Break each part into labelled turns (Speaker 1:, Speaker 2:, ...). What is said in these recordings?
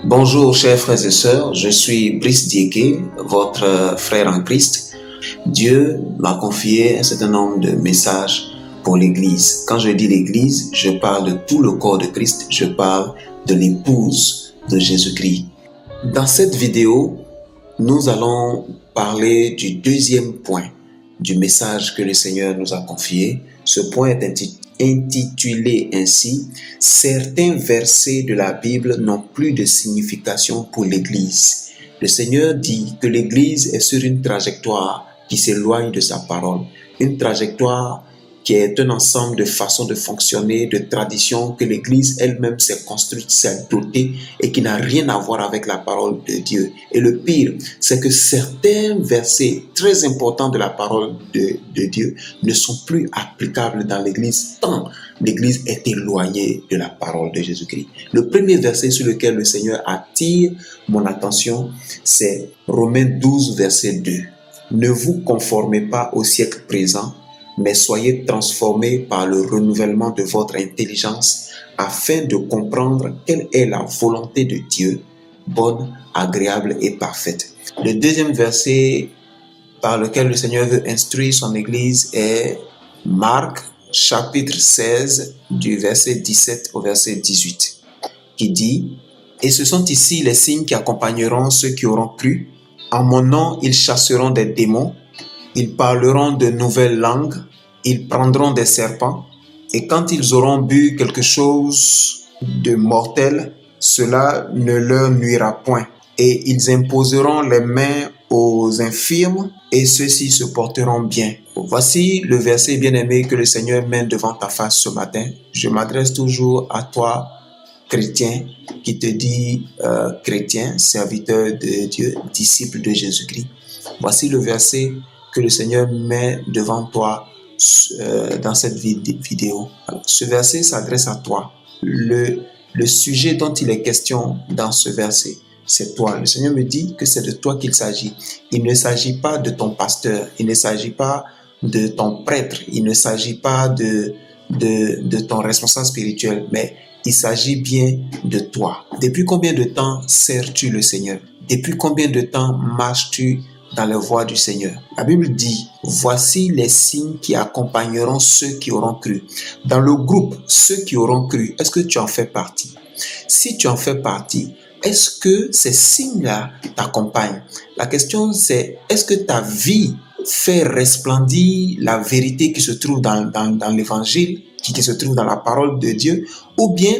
Speaker 1: Bonjour chers frères et sœurs, je suis Brice Diéké, votre frère en Christ. Dieu m'a confié un certain nombre de messages pour l'Église. Quand je dis l'Église, je parle de tout le corps de Christ, je parle de l'épouse de Jésus-Christ. Dans cette vidéo, nous allons parler du deuxième point du message que le Seigneur nous a confié. Ce point est intitulé ainsi « Certains versets de la Bible n'ont plus de signification pour l'Église ». Le Seigneur dit que l'Église est sur une trajectoire qui s'éloigne de sa parole, une trajectoire qui est un ensemble de façons de fonctionner, de traditions que l'Église elle-même s'est construite, s'est dotée et qui n'a rien à voir avec la parole de Dieu. Et le pire, c'est que certains versets très importants de la parole de Dieu ne sont plus applicables dans l'Église tant l'Église est éloignée de la parole de Jésus-Christ. Le premier verset sur lequel le Seigneur attire mon attention, c'est Romains 12, verset 2. Ne vous conformez pas au siècle présent, mais soyez transformés par le renouvellement de votre intelligence afin de comprendre quelle est la volonté de Dieu, bonne, agréable et parfaite. Le deuxième verset par lequel le Seigneur veut instruire son Église est Marc, chapitre 16, du verset 17 au verset 18, qui dit « Et ce sont ici les signes qui accompagneront ceux qui auront cru. En mon nom, ils chasseront des démons. Ils parleront de nouvelles langues, ils prendront des serpents, et quand ils auront bu quelque chose de mortel, cela ne leur nuira point. Et ils imposeront les mains aux infirmes, et ceux-ci se porteront bien. » Voici le verset bien-aimé que le Seigneur met devant ta face ce matin. Je m'adresse toujours à toi, chrétien, qui te dit chrétien, serviteur de Dieu, disciple de Jésus-Christ. Voici le verset que le Seigneur met devant toi dans cette vidéo. Alors, ce verset s'adresse à toi. Le sujet dont il est question dans ce verset, c'est toi. Le Seigneur me dit que c'est de toi qu'il s'agit. Il ne s'agit pas de ton pasteur, il ne s'agit pas de ton prêtre, il ne s'agit pas de ton responsable spirituel, mais il s'agit bien de toi. Depuis combien de temps sers-tu le Seigneur? Depuis combien de temps marches-tu dans les voies du Seigneur? La Bible dit, voici les signes qui accompagneront ceux qui auront cru. Dans le groupe, ceux qui auront cru, est-ce que tu en fais partie? Si tu en fais partie, est-ce que ces signes-là t'accompagnent? La question c'est, est-ce que ta vie fait resplendir la vérité qui se trouve dans l'évangile, qui se trouve dans la parole de Dieu, ou bien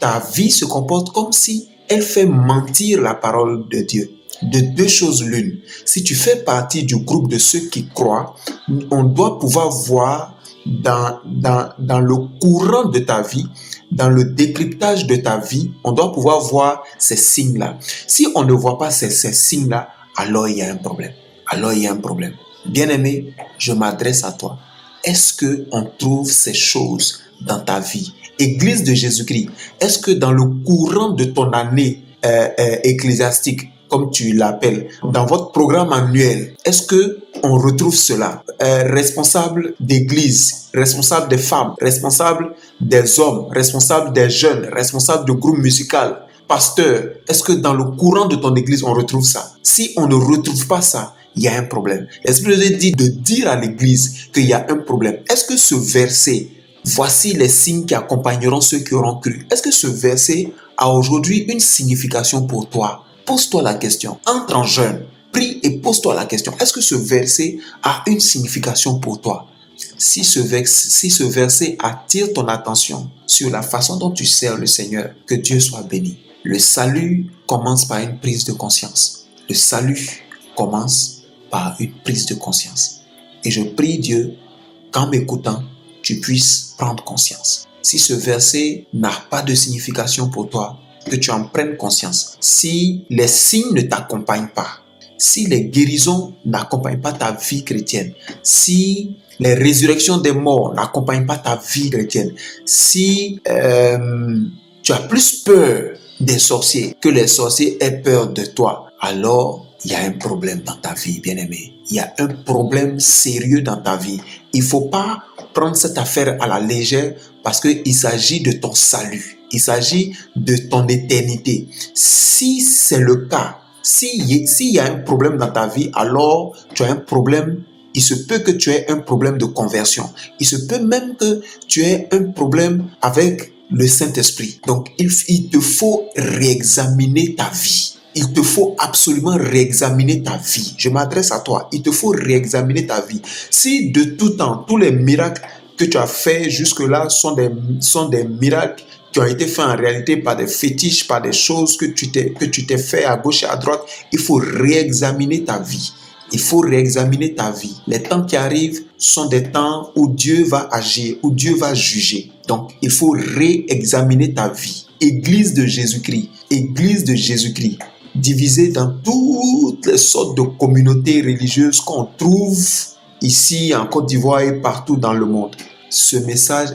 Speaker 1: ta vie se comporte comme si elle fait mentir la parole de Dieu? De deux choses l'une. Si tu fais partie du groupe de ceux qui croient, on doit pouvoir voir dans le courant de ta vie, dans le décryptage de ta vie, on doit pouvoir voir ces signes-là. Si on ne voit pas ces signes-là, alors il y a un problème. Alors il y a un problème. Bien-aimé, je m'adresse à toi. Est-ce qu'on trouve ces choses dans ta vie? Église de Jésus-Christ, est-ce que dans le courant de ton année ecclésiastique, comme tu l'appelles, dans votre programme annuel, est-ce que on retrouve cela? Responsable d'église, responsable des femmes, responsable des hommes, responsable des jeunes, responsable de groupe musical, pasteur, est-ce que dans le courant de ton église, on retrouve ça? Si on ne retrouve pas ça, il y a un problème. L'Esprit de Dieu dit de dire à l'église qu'il y a un problème. Est-ce que ce verset, voici les signes qui accompagneront ceux qui auront cru, est-ce que ce verset a aujourd'hui une signification pour toi? Pose-toi la question. Entre en jeûne, prie et pose-toi la question. Est-ce que ce verset a une signification pour toi? Si ce verset attire ton attention sur la façon dont tu sers le Seigneur, que Dieu soit béni. Le salut commence par une prise de conscience. Le salut commence par une prise de conscience. Et je prie Dieu qu'en m'écoutant, tu puisses prendre conscience. Si ce verset n'a pas de signification pour toi, que tu en prennes conscience. Si les signes ne t'accompagnent pas, si les guérisons n'accompagnent pas ta vie chrétienne, si les résurrections des morts n'accompagnent pas ta vie chrétienne, si tu as plus peur des sorciers que les sorciers aient peur de toi, alors il y a un problème dans ta vie, bien-aimé. Il y a un problème sérieux dans ta vie. Il ne faut pas prendre cette affaire à la légère parce qu'il s'agit de ton salut. Il s'agit de ton éternité. Si c'est le cas, s'il y a un problème dans ta vie, alors tu as un problème. Il se peut que tu aies un problème de conversion. Il se peut même que tu aies un problème avec le Saint-Esprit. Donc, il te faut réexaminer ta vie. Il te faut absolument réexaminer ta vie. Je m'adresse à toi. Il te faut réexaminer ta vie. Si de tout temps, tous les miracles que tu as faits jusque-là sont des miracles qui ont été faits en réalité par des fétiches, par des choses que tu t'es fait à gauche et à droite, il faut réexaminer ta vie. Il faut réexaminer ta vie. Les temps qui arrivent sont des temps où Dieu va agir, où Dieu va juger. Donc, il faut réexaminer ta vie. Église de Jésus-Christ, divisée dans toutes les sortes de communautés religieuses qu'on trouve ici en Côte d'Ivoire et partout dans le monde. Ce message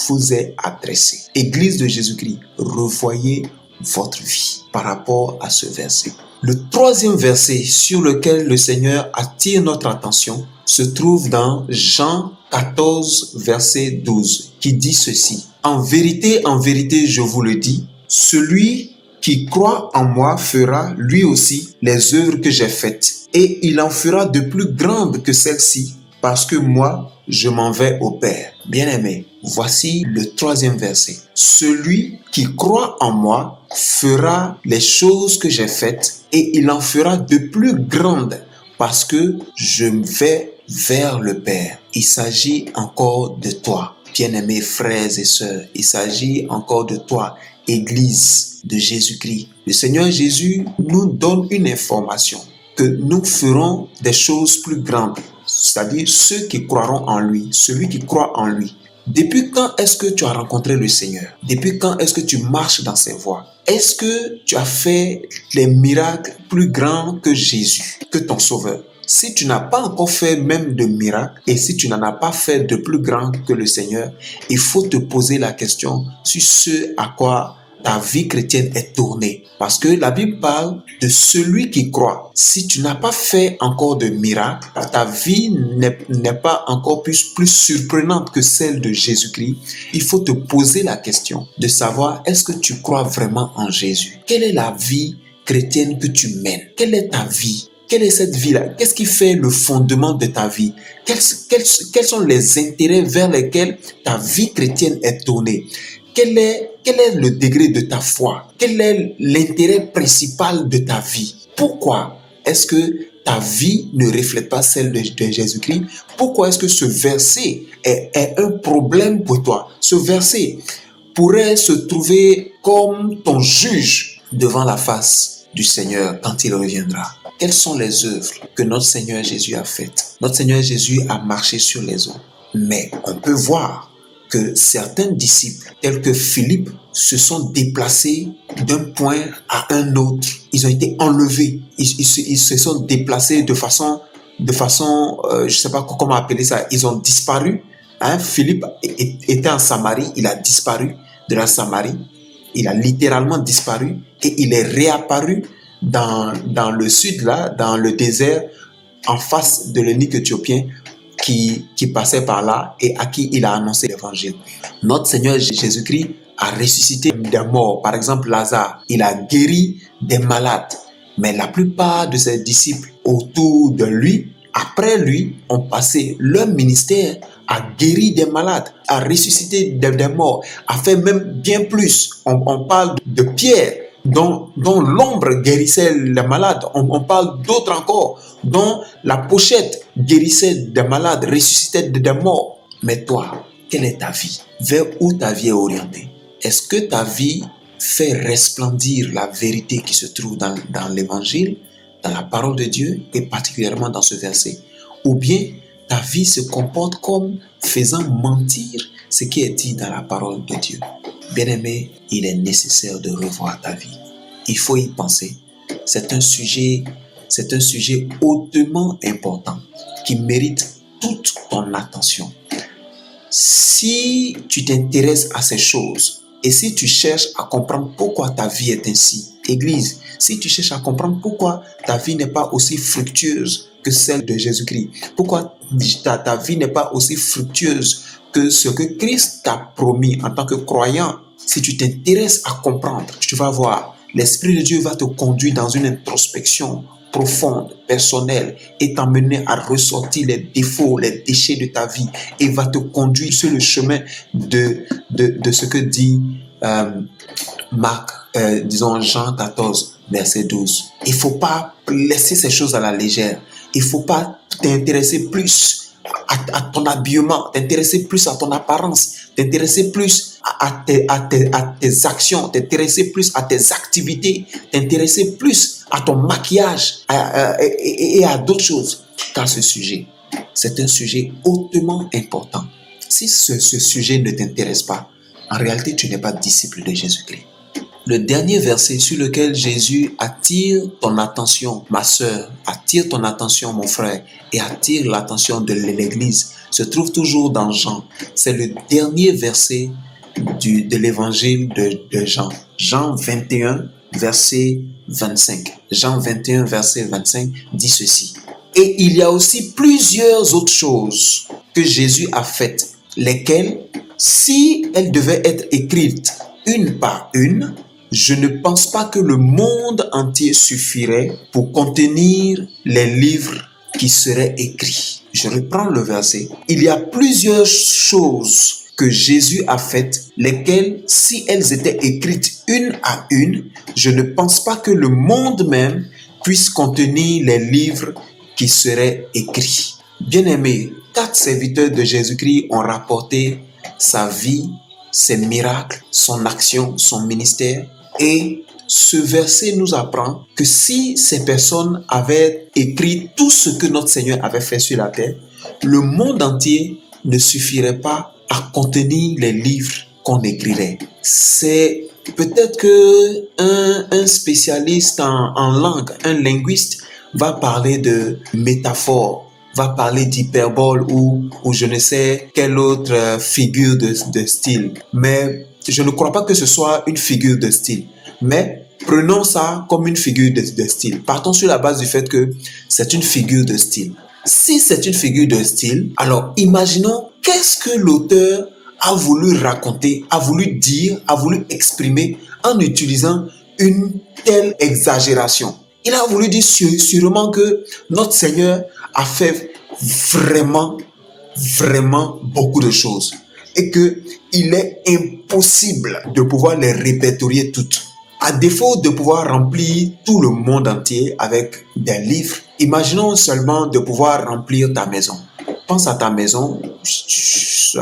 Speaker 1: vous est adressé. Église de Jésus-Christ, revoyez votre vie par rapport à ce verset. Le troisième verset sur lequel le Seigneur attire notre attention se trouve dans Jean 14, verset 12, qui dit ceci. En vérité, je vous le dis, celui qui croit en moi fera lui aussi les œuvres que j'ai faites, et il en fera de plus grandes que celles-ci, parce que moi, je m'en vais au Père. Bien-aimé, voici le troisième verset. Celui qui croit en moi fera les choses que j'ai faites et il en fera de plus grandes parce que je vais vers le Père. Il s'agit encore de toi, bien-aimés frères et sœurs. Il s'agit encore de toi, Église de Jésus-Christ. Le Seigneur Jésus nous donne une information que nous ferons des choses plus grandes. C'est-à-dire ceux qui croiront en lui, celui qui croit en lui. Depuis quand est-ce que tu as rencontré le Seigneur? Depuis quand est-ce que tu marches dans ses voies? Est-ce que tu as fait les miracles plus grands que Jésus, que ton Sauveur? Si tu n'as pas encore fait même de miracles et si tu n'en as pas fait de plus grand que le Seigneur, il faut te poser la question sur ce à quoi ta vie chrétienne est tournée. Parce que la Bible parle de celui qui croit. Si tu n'as pas fait encore de miracles, ta vie n'est pas encore plus surprenante que celle de Jésus-Christ. Il faut te poser la question de savoir est-ce que tu crois vraiment en Jésus? Quelle est la vie chrétienne que tu mènes? Quelle est ta vie? Quelle est cette vie-là? Qu'est-ce qui fait le fondement de ta vie? Quels sont les intérêts vers lesquels ta vie chrétienne est tournée? Quel est le degré de ta foi? Quel est l'intérêt principal de ta vie? Pourquoi est-ce que ta vie ne reflète pas celle de Jésus-Christ? Pourquoi est-ce que ce verset est un problème pour toi? Ce verset pourrait se trouver comme ton juge devant la face du Seigneur quand il reviendra. Quelles sont les œuvres que notre Seigneur Jésus a faites? Notre Seigneur Jésus a marché sur les eaux. Mais on peut voir que certains disciples, tels que Philippe, se sont déplacés d'un point à un autre. Ils ont été enlevés. Ils se sont déplacés de façon, je ne sais pas comment appeler ça. Ils ont disparu. Philippe était en Samarie. Il a disparu de la Samarie. Il a littéralement disparu et il est réapparu dans le sud, là, dans le désert, en face de l'eunuque éthiopien qui passait par là et à qui il a annoncé l'évangile. Notre Seigneur Jésus-Christ a ressuscité des morts. Par exemple, Lazare, il a guéri des malades. Mais la plupart de ses disciples autour de lui, après lui, ont passé leur ministère à guérir des malades, à ressusciter des morts, à faire même bien plus. On parle de Pierre, dont l'ombre guérissait les malades. On parle d'autres encore, dont la pochette guérissait des malades, ressuscitait des morts. Mais toi, quelle est ta vie? Vers où ta vie est orientée? Est-ce que ta vie fait resplendir la vérité qui se trouve dans l'évangile, dans la parole de Dieu, et particulièrement dans ce verset? Ou bien ta vie se comporte comme faisant mentir ce qui est dit dans la parole de Dieu? Bien-aimé, il est nécessaire de revoir ta vie. Il faut y penser. C'est un sujet hautement important qui mérite toute ton attention. Si tu t'intéresses à ces choses et si tu cherches à comprendre pourquoi ta vie est ainsi, Église, si tu cherches à comprendre pourquoi ta vie n'est pas aussi fructueuse que celle de Jésus-Christ, pourquoi ta vie n'est pas aussi fructueuse que ce que Christ t'a promis en tant que croyant Si tu t'intéresses à comprendre, tu vas voir, l'Esprit de Dieu va te conduire dans une introspection profonde, personnelle, et t'amener à ressortir les défauts, les déchets de ta vie, et va te conduire sur le chemin de ce que dit Marc, disons Jean 14, verset 12. Il ne faut pas laisser ces choses à la légère. Il ne faut pas t'intéresser plus à ton habillement, t'intéresser plus à ton apparence, t'intéresser plus à tes actions, t'intéresser plus à tes activités, t'intéresser plus à ton maquillage et à d'autres choses. Car ce sujet, c'est un sujet hautement important. Si ce sujet ne t'intéresse pas, en réalité, tu n'es pas disciple de Jésus-Christ. Le dernier verset sur lequel Jésus attire ton attention, ma sœur, attire ton attention, mon frère, et attire l'attention de l'Église, se trouve toujours dans Jean. C'est le dernier verset de l'évangile de Jean. Jean 21, verset 25. Jean 21, verset 25 dit ceci. Et il y a aussi plusieurs autres choses que Jésus a faites, lesquelles, si elles devaient être écrites une par une, je ne pense pas que le monde entier suffirait pour contenir les livres qui seraient écrits. Je reprends le verset. Il y a plusieurs choses que Jésus a faites, lesquelles, si elles étaient écrites une à une, je ne pense pas que le monde même puisse contenir les livres qui seraient écrits. Bien-aimés, 4 serviteurs de Jésus-Christ ont rapporté sa vie, ses miracles, son action, son ministère. Et ce verset nous apprend que si ces personnes avaient écrit tout ce que notre Seigneur avait fait sur la terre, le monde entier ne suffirait pas à contenir les livres qu'on écrirait. C'est peut-être qu'un spécialiste en langue, un linguiste, va parler de métaphore, va parler d'hyperbole ou je ne sais quelle autre figure de style. Mais je ne crois pas que ce soit une figure de style. Mais prenons ça comme une figure de style. Partons sur la base du fait que c'est une figure de style. Si c'est une figure de style, alors imaginons qu'est-ce que l'auteur a voulu raconter, a voulu dire, a voulu exprimer en utilisant une telle exagération. Il a voulu dire sûrement que notre Seigneur a fait vraiment beaucoup de choses et qu'il est impossible de pouvoir les répertorier toutes. À défaut de pouvoir remplir tout le monde entier avec des livres, imaginons seulement de pouvoir remplir ta maison. Pense à ta maison, tu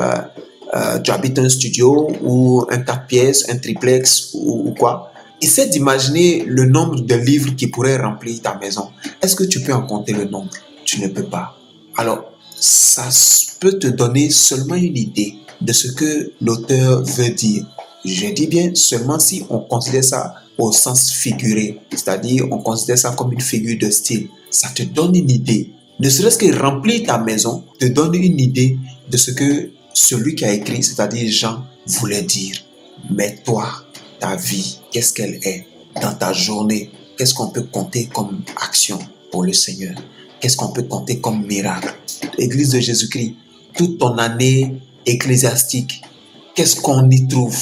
Speaker 1: habites un studio ou un 4 pièces, un triplex ou quoi. Essaie d'imaginer le nombre de livres qui pourraient remplir ta maison. Est-ce que tu peux en compter le nombre? Tu ne peux pas. Alors, ça peut te donner seulement une idée de ce que l'auteur veut dire. Je dis bien seulement si on considère ça au sens figuré, c'est-à-dire on considère ça comme une figure de style. Ça te donne une idée. Ne serait-ce que remplir ta maison te donne une idée de ce que celui qui a écrit, c'est-à-dire Jean, voulait dire. Mais toi, ta vie, qu'est-ce qu'elle est? Dans ta journée, qu'est-ce qu'on peut compter comme action pour le Seigneur? Qu'est-ce qu'on peut compter comme miracle? Église de Jésus-Christ, toute ton année ecclésiastique, qu'est-ce qu'on y trouve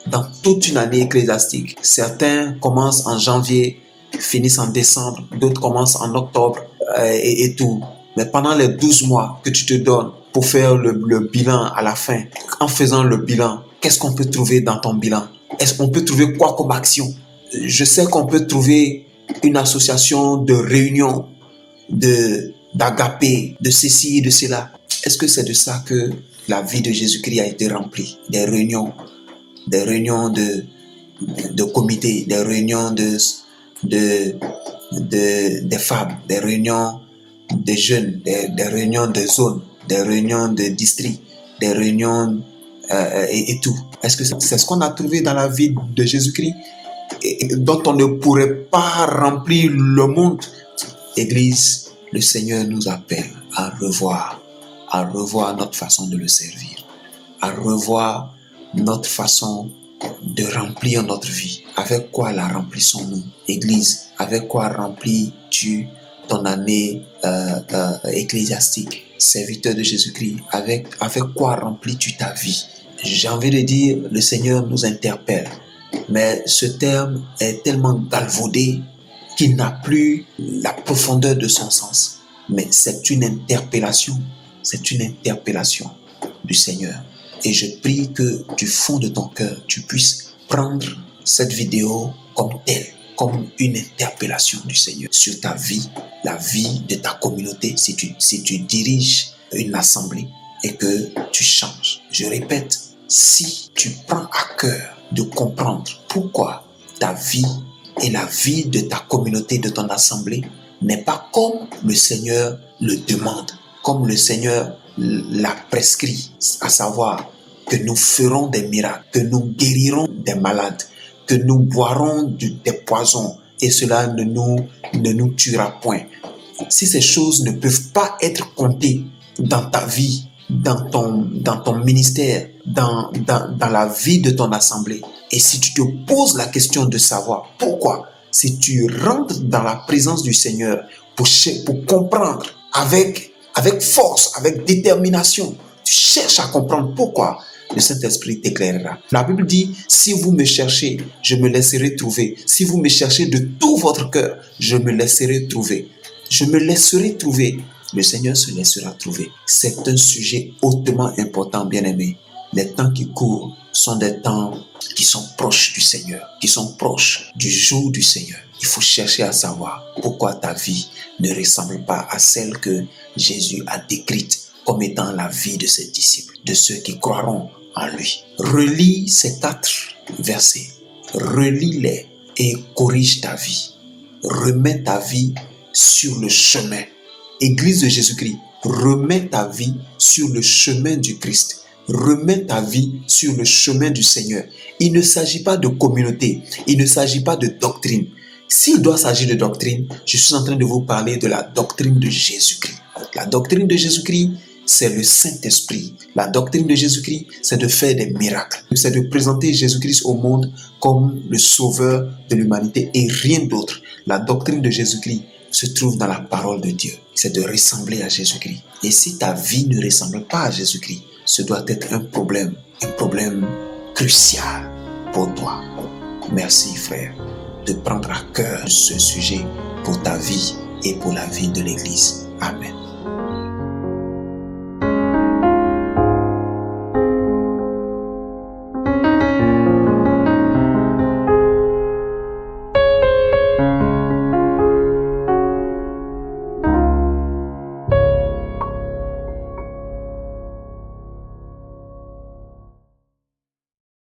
Speaker 1: dans toute une année ecclésiastique? Certains commencent en janvier, finissent en décembre, d'autres commencent en octobre et tout. Mais pendant les 12 mois que tu te donnes pour faire le bilan à la fin, en faisant le bilan, qu'est-ce qu'on peut trouver dans ton bilan? Est-ce qu'on peut trouver quoi comme action? Je sais qu'on peut trouver une association de réunions, d'agapé, de ceci et de cela. Est-ce que c'est de ça que la vie de Jésus-Christ a été remplie? Des réunions de comités, des réunions des femmes, des réunions des jeunes, des réunions de zones, des réunions de districts, des réunions et tout. Est-ce que c'est ce qu'on a trouvé dans la vie de Jésus-Christ et dont on ne pourrait pas remplir le monde? Église, le Seigneur nous appelle à revoir notre façon de le servir, à revoir notre façon de remplir notre vie. Avec quoi la remplissons-nous? Église, avec quoi remplis-tu ton année ecclésiastique? Serviteur de Jésus-Christ, avec quoi remplis-tu ta vie? j'ai envie de dire, le Seigneur nous interpelle. Mais ce terme est tellement galvaudé qu'il n'a plus la profondeur de son sens. Mais c'est une interpellation du Seigneur. Et je prie que du fond de ton cœur, tu puisses prendre cette vidéo comme telle, comme une interpellation du Seigneur sur ta vie, la vie de ta communauté, si tu diriges une assemblée et que tu changes. Je répète, si tu prends à cœur de comprendre pourquoi ta vie et la vie de ta communauté, de ton assemblée, n'est pas comme le Seigneur le demande, comme le Seigneur l'a prescrit, à savoir que nous ferons des miracles, que nous guérirons des malades, que nous boirons des poisons et cela ne nous tuera point. Si ces choses ne peuvent pas être comptées dans ta vie, dans ton ministère, dans la vie de ton assemblée, et si tu te poses la question de savoir pourquoi, si tu rentres dans la présence du Seigneur pour comprendre avec force, avec détermination, tu cherches à comprendre pourquoi, le Saint-Esprit t'éclairera. La Bible dit, si vous me cherchez, je me laisserai trouver. Si vous me cherchez de tout votre cœur, je me laisserai trouver. Je me laisserai trouver. Le Seigneur se laissera trouver. C'est un sujet hautement important, bien-aimé. Les temps qui courent sont des temps qui sont proches du Seigneur, qui sont proches du jour du Seigneur. Il faut chercher à savoir pourquoi ta vie ne ressemble pas à celle que Jésus a décrite comme étant la vie de ses disciples, de ceux qui croiront en lui. Relis ces 4 versets, relis-les et corrige ta vie. Remets ta vie sur le chemin. Église de Jésus-Christ, remets ta vie sur le chemin du Christ. Remets ta vie sur le chemin du Seigneur. Il ne s'agit pas de communauté, il ne s'agit pas de doctrine. S'il doit s'agir de doctrine, je suis en train de vous parler de la doctrine de Jésus-Christ. La doctrine de Jésus-Christ, c'est le Saint-Esprit. La doctrine de Jésus-Christ, c'est de faire des miracles. C'est de présenter Jésus-Christ au monde comme le sauveur de l'humanité et rien d'autre. La doctrine de Jésus-Christ se trouve dans la parole de Dieu. C'est de ressembler à Jésus-Christ. Et si ta vie ne ressemble pas à Jésus-Christ, ce doit être un problème crucial pour toi. Merci frère de prendre à cœur ce sujet pour ta vie et pour la vie de l'Église. Amen.